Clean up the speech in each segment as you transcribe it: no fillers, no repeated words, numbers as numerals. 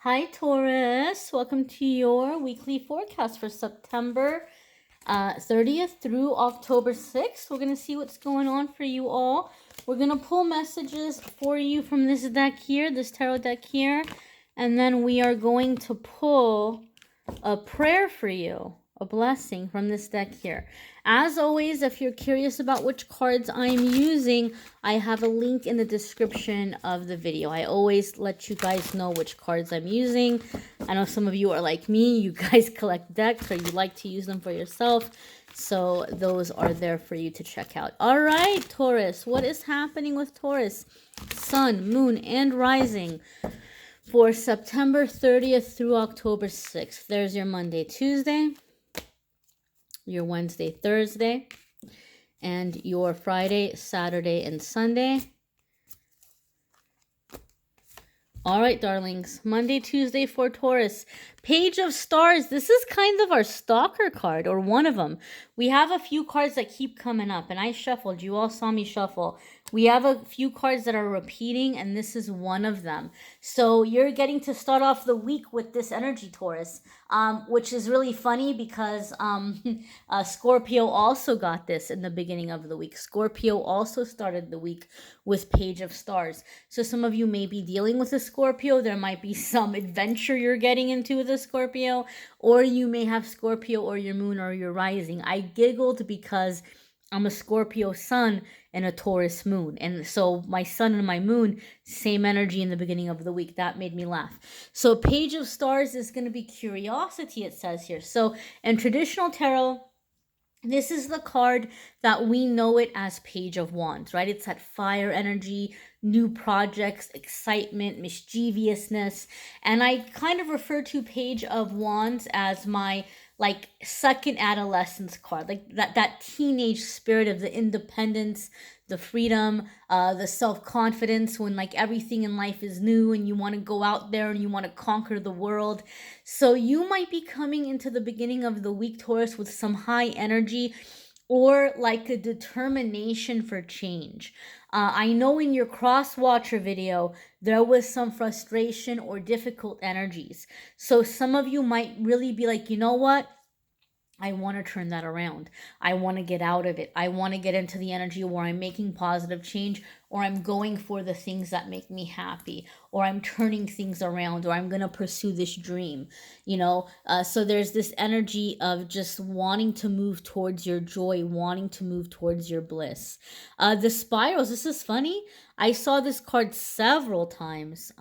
Hi, Taurus. Welcome to your weekly forecast for September 30th through October 6th. We're going to see what's going on for you all. We're going to pull messages for you from this deck here, this tarot deck here. And then we are going to pull a prayer for you, a blessing from this deck here. As always, if you're curious about which cards I'm using, I have a link in the description of the video. I always let you guys know which cards I'm using. I know some of you are like me, you guys collect decks or you like to use them for yourself. So those are there for you to check out. All right, Taurus, what is happening with Taurus? Sun, moon, and rising for September 30th through October 6th. There's your Monday, Tuesday, your Wednesday, Thursday, and your Friday, Saturday, and Sunday. All right, darlings. Monday, Tuesday for Taurus. Page of Stars. This is kind of our stalker card, or one of them. We have a few cards that keep coming up, and I shuffled. You all saw me shuffle. We have a few cards that are repeating, and this is one of them. So you're getting to start off the week with this energy, Taurus, which is really funny because Scorpio also got this in the beginning of the week. Scorpio also started the week with Page of Stars. So some of you may be dealing with a Scorpio. There might be some adventure you're getting into with a Scorpio, or you may have Scorpio or your moon or your rising. I giggled because I'm a Scorpio sun and a Taurus moon. And so my sun and my moon, same energy in the beginning of the week. That made me laugh. So Page of Stars is going to be curiosity, it says here. So in traditional tarot, this is the card that we know it as Page of Wands, right? It's that fire energy, new projects, excitement, mischievousness. And I kind of refer to Page of Wands as my like second adolescence card, like that teenage spirit of the independence, the freedom, the self-confidence when like everything in life is new and you want to go out there and you want to conquer the world. So you might be coming into the beginning of the week, Taurus, with some high energy or like a determination for change. I know in your cross-watcher video, there was some frustration or difficult energies. So some of you might really be like, you know what? I want to turn that around. I want to get out of it. I want to get into the energy where I'm making positive change, or I'm going for the things that make me happy, or I'm turning things around, or I'm going to pursue this dream, So there's this energy of just wanting to move towards your joy, wanting to move towards your bliss. The spirals, this is funny. I saw this card several times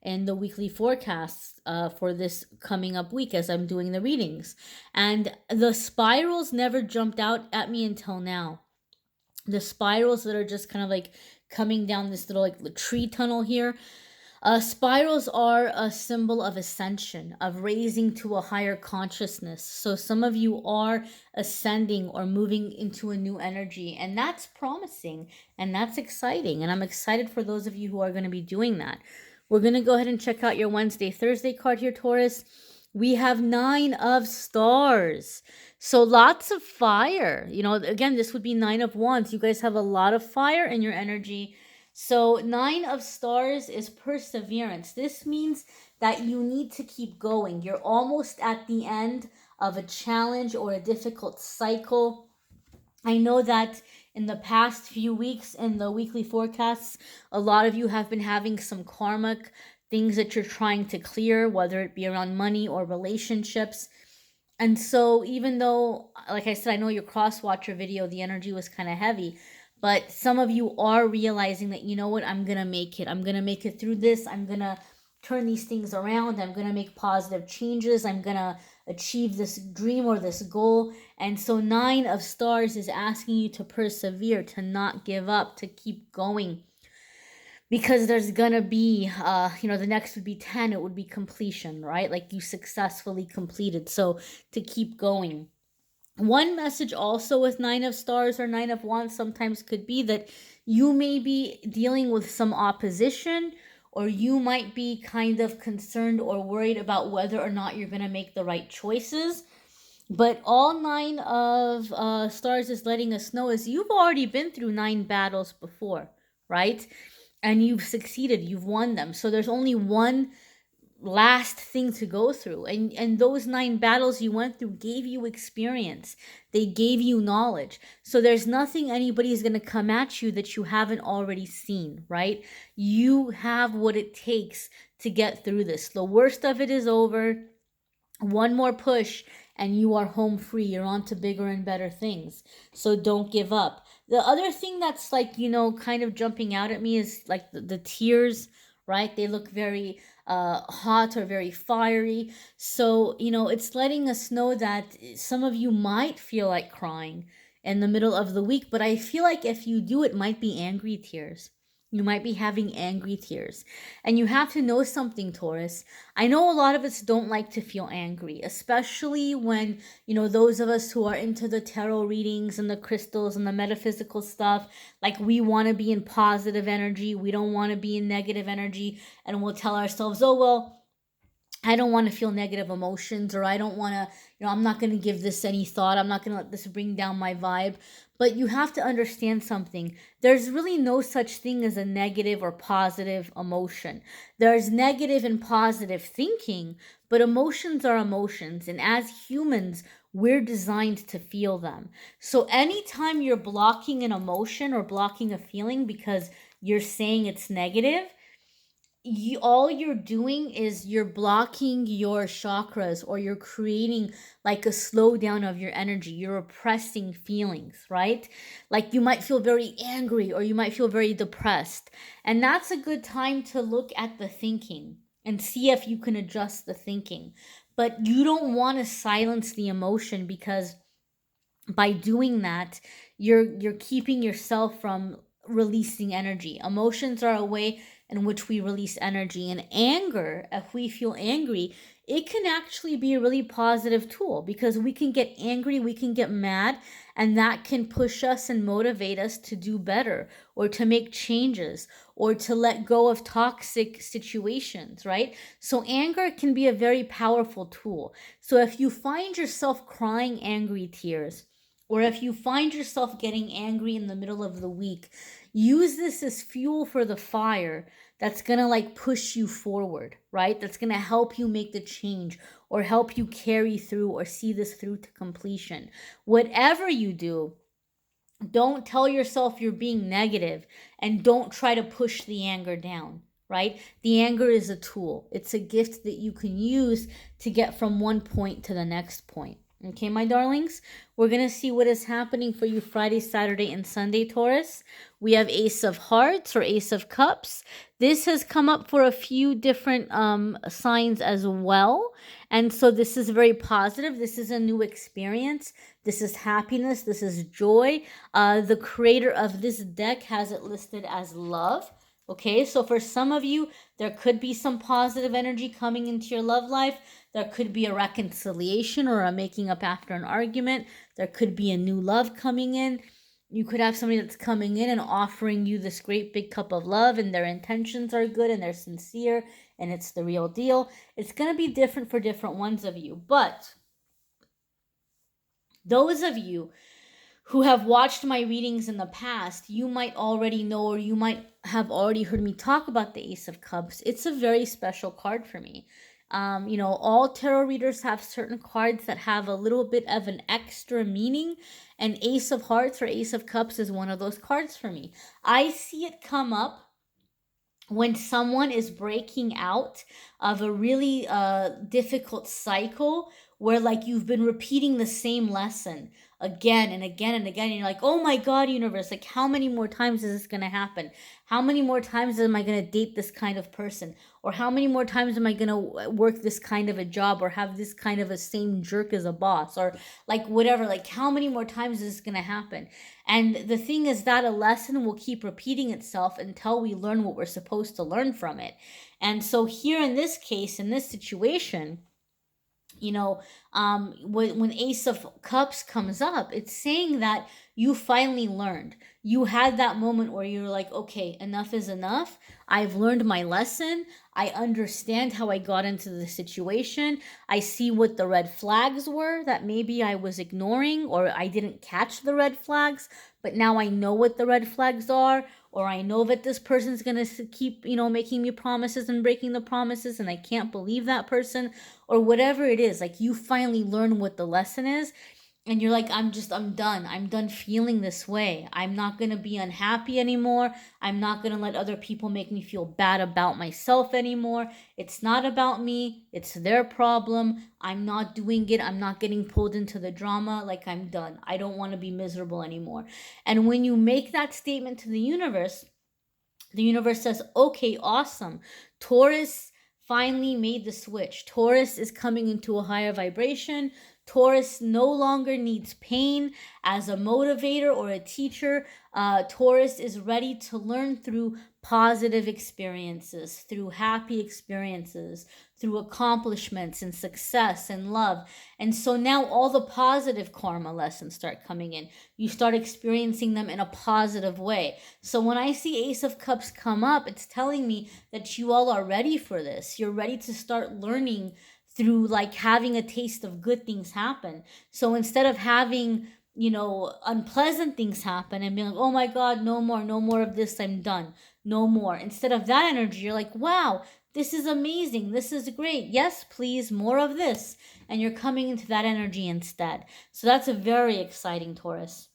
in the weekly forecasts for this coming up week as I'm doing the readings. And the spirals never jumped out at me until now. The spirals that are just kind of like coming down this little like tree tunnel here. Spirals are a symbol of ascension, of raising to a higher consciousness. So some of you are ascending or moving into a new energy, and that's promising and that's exciting. And I'm excited for those of you who are going to be doing that. We're going to go ahead and check out your Wednesday, Thursday card here, Taurus. We have 9 of Stars. So lots of fire. Again, this would be 9 of Wands. You guys have a lot of fire in your energy. So 9 of Stars is perseverance. This means that you need to keep going. You're almost at the end of a challenge or a difficult cycle. I know that in the past few weeks in the weekly forecasts, a lot of you have been having some karmic things that you're trying to clear, whether it be around money or relationships. And so even though, like I said, I know your cross-watcher video, the energy was kind of heavy, but some of you are realizing that, you know what, I'm going to make it. I'm going to make it through this. I'm going to turn these things around. I'm going to make positive changes. I'm going to achieve this dream or this goal. And so 9 of Stars is asking you to persevere, to not give up, to keep going. Because there's going to be, the next would be 10. It would be completion, right? Like you successfully completed. So to keep going. One message also with 9 of Stars or 9 of Wands sometimes could be that you may be dealing with some opposition, or you might be kind of concerned or worried about whether or not you're going to make the right choices. But all 9 of Stars is letting us know is you've already been through 9 battles before, right? and you've succeeded, you've won them. So there's only one last thing to go through, and those 9 battles you went through gave you experience, they gave you knowledge. So there's nothing anybody's going to come at you that you haven't already seen, right? You have what it takes to get through this. The worst of it is over. One more push and you are home free. You're on to bigger and better things. So don't give up. The other thing that's like, kind of jumping out at me is like the tears, right? They look very hot or very fiery. So, it's letting us know that some of you might feel like crying in the middle of the week, but I feel like if you do, it might be angry tears. You might be having angry tears. And you have to know something, Taurus. I know a lot of us don't like to feel angry, especially when, those of us who are into the tarot readings and the crystals and the metaphysical stuff, like we want to be in positive energy. We don't want to be in negative energy. And we'll tell ourselves, oh, well, I don't want to feel negative emotions, or I don't want to, I'm not going to give this any thought. I'm not going to let this bring down my vibe. But you have to understand something. There's really no such thing as a negative or positive emotion. There's negative and positive thinking, but emotions are emotions. And as humans, we're designed to feel them. So anytime you're blocking an emotion or blocking a feeling because you're saying it's negative, all you're doing is you're blocking your chakras, or you're creating like a slowdown of your energy. You're repressing feelings, right? Like you might feel very angry, or you might feel very depressed. And that's a good time to look at the thinking and see if you can adjust the thinking. But you don't want to silence the emotion, because by doing that, you're keeping yourself from releasing energy. Emotions are a way in which we release energy. And anger, if we feel angry, it can actually be a really positive tool, because we can get angry, we can get mad, and that can push us and motivate us to do better, or to make changes, or to let go of toxic situations, right? So anger can be a very powerful tool. So if you find yourself crying angry tears, or if you find yourself getting angry in the middle of the week, use this as fuel for the fire that's going to like push you forward, right? That's going to help you make the change, or help you carry through, or see this through to completion. Whatever you do, don't tell yourself you're being negative, and don't try to push the anger down, right? The anger is a tool. It's a gift that you can use to get from one point to the next point. Okay, my darlings, we're going to see what is happening for you Friday, Saturday, and Sunday, Taurus. We have Ace of Hearts or Ace of Cups. This has come up for a few different signs as well. And so this is very positive. This is a new experience. This is happiness. This is joy. The creator of this deck has it listed as love. Okay, so for some of you, there could be some positive energy coming into your love life. There could be a reconciliation or a making up after an argument. There could be a new love coming in. You could have somebody that's coming in and offering you this great big cup of love, and their intentions are good and they're sincere and it's the real deal. It's going to be different for different ones of you. But those of you who have watched my readings in the past, you might already know, or you might have already heard me talk about the Ace of Cups. It's a very special card for me. All tarot readers have certain cards that have a little bit of an extra meaning, and Ace of Hearts or Ace of Cups is one of those cards for me. I see it come up when someone is breaking out of a really difficult cycle, where like you've been repeating the same lesson again and again and again, and you're like, oh my God, universe, like how many more times is this going to happen? How many more times am I going to date this kind of person? Or how many more times am I going to work this kind of a job, or have this kind of a same jerk as a boss, or like whatever, like how many more times is this going to happen? And the thing is that a lesson will keep repeating itself until we learn what we're supposed to learn from it. And so here in this case, in this situation, When Ace of Cups comes up, it's saying that you finally learned. You had that moment where you're like, okay, enough is enough. I've learned my lesson. I understand how I got into the situation. I see what the red flags were that maybe I was ignoring, or I didn't catch the red flags, but now I know what the red flags are, or I know that this person's going to keep, making me promises and breaking the promises, and I can't believe that person, or whatever it is. Like, you finally learn what the lesson is, and you're like, I'm done. I'm done feeling this way. I'm not going to be unhappy anymore. I'm not going to let other people make me feel bad about myself anymore. It's not about me. It's their problem. I'm not doing it. I'm not getting pulled into the drama. Like, I'm done. I don't want to be miserable anymore. And when you make that statement to the universe says, okay, awesome. Taurus finally made the switch. Taurus is coming into a higher vibration. Taurus no longer needs pain as a motivator or a teacher. Taurus is ready to learn through positive experiences, through happy experiences, through accomplishments and success and love. And so now all the positive karma lessons start coming in. You start experiencing them in a positive way. So when I see Ace of Cups come up, it's telling me that you all are ready for this. You're ready to start learning through, like, having a taste of good things happen. So instead of having, unpleasant things happen and being like, oh my God, no more of this, I'm done, no more. Instead of that energy, you're like, wow, this is amazing, this is great, yes, please, more of this. And you're coming into that energy instead. So that's a very exciting, Taurus.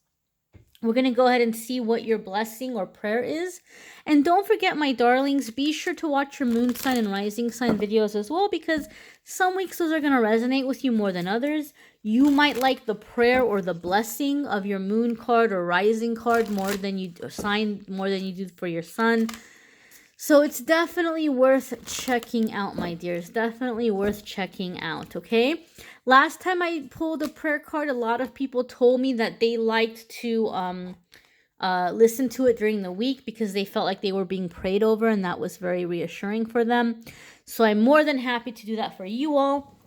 We're going to go ahead and see what your blessing or prayer is. And don't forget, my darlings, be sure to watch your moon sign and rising sign videos as well, because some weeks those are going to resonate with you more than others. You might like the prayer or the blessing of your moon card or rising card more than you do for your sun. So it's definitely worth checking out, my dears. Definitely worth checking out, okay? Last time I pulled a prayer card, a lot of people told me that they liked to listen to it during the week because they felt like they were being prayed over, and that was very reassuring for them. So I'm more than happy to do that for you all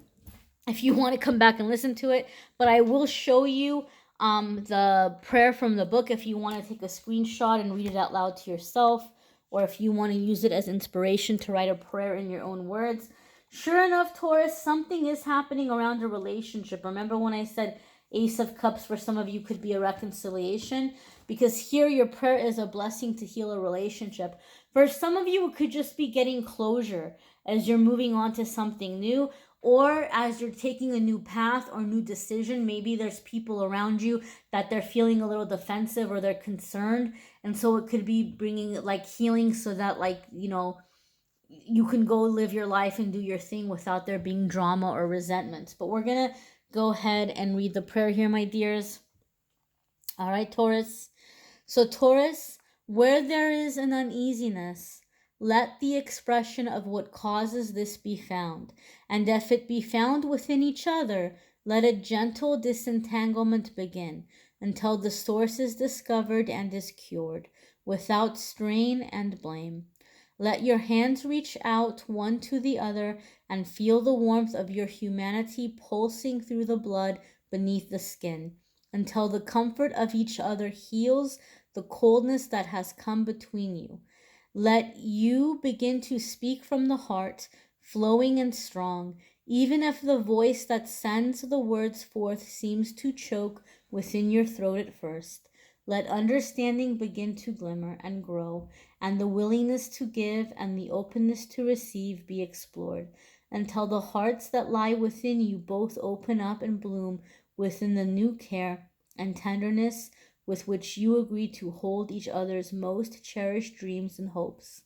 if you want to come back and listen to it. But I will show you the prayer from the book if you want to take a screenshot and read it out loud to yourself, or if you want to use it as inspiration to write a prayer in your own words. Sure enough, Taurus, something is happening around a relationship. Remember when I said Ace of Cups for some of you could be a reconciliation? Because here your prayer is a blessing to heal a relationship. For some of you, it could just be getting closure as you're moving on to something new, or as you're taking a new path or new decision. Maybe there's people around you that they're feeling a little defensive or they're concerned. And so it could be bringing like healing so that, like, you can go live your life and do your thing without there being drama or resentment. But we're going to go ahead and read the prayer here, my dears. All right, Taurus. So Taurus, where there is an uneasiness, let the expression of what causes this be found. And if it be found within each other, let a gentle disentanglement begin until the source is discovered and is cured, without strain and blame. Let your hands reach out one to the other and feel the warmth of your humanity pulsing through the blood beneath the skin, until the comfort of each other heals the coldness that has come between you. Let you begin to speak from the heart, flowing and strong, even if the voice that sends the words forth seems to choke within your throat at first. Let understanding begin to glimmer and grow, and the willingness to give and the openness to receive be explored, until the hearts that lie within you both open up and bloom within the new care and tenderness with which you agree to hold each other's most cherished dreams and hopes.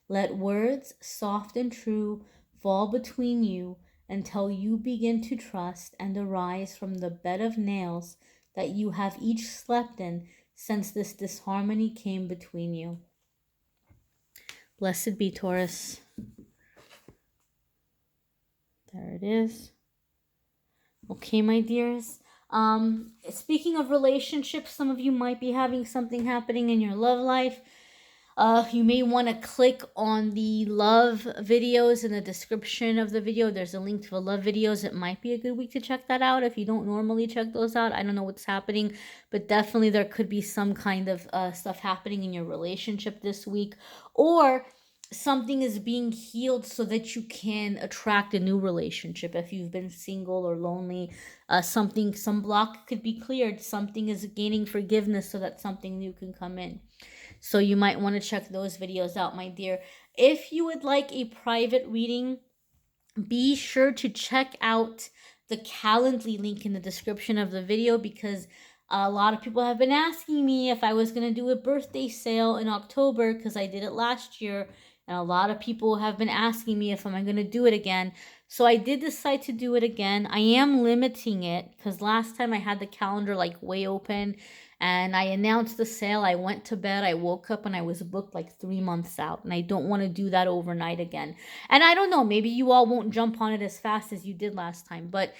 Let words, soft and true, fall between you until you begin to trust and arise from the bed of nails that you have each slept in since this disharmony came between you. Blessed be, Taurus. There it is. Okay, my dears. Speaking of relationships, some of you might be having something happening in your love life. You may want to click on the love videos in the description of the video. There's a link to the love videos. It might be a good week to check that out if you don't normally check those out. I don't know what's happening, but definitely there could be some kind of stuff happening in your relationship this week, or something is being healed so that you can attract a new relationship. If you've been single or lonely, some block could be cleared. Something is gaining forgiveness so that something new can come in. So you might want to check those videos out, my dear. If you would like a private reading, be sure to check out the Calendly link in the description of the video, because a lot of people have been asking me if I was going to do a birthday sale in October, because I did it last year, and a lot of people have been asking me if I'm going to do it again. So I did decide to do it again. I am limiting it because last time I had the calendar like way open, and I announced the sale. I went to bed, I woke up, and I was booked like 3 months out, and I don't want to do that overnight again. And I don't know, maybe you all won't jump on it as fast as you did last time, but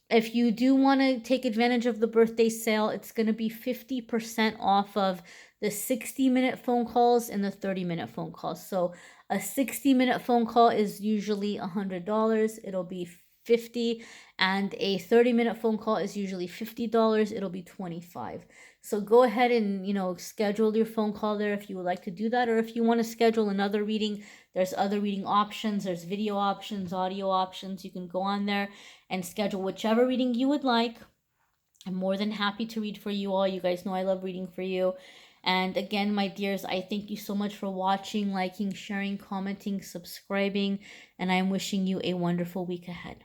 if you do want to take advantage of the birthday sale, it's going to be 50% off of the 60-minute phone calls and the 30-minute phone calls. So a 60-minute phone call is usually $100. It'll be $50, and a 30-minute phone call is usually $50. It'll be $25. So go ahead and, schedule your phone call there if you would like to do that, or if you want to schedule another reading, there's other reading options. There's video options, audio options. You can go on there and schedule whichever reading you would like. I'm more than happy to read for you all. You guys know I love reading for you. And again, my dears, I thank you so much for watching, liking, sharing, commenting, subscribing, and I'm wishing you a wonderful week ahead.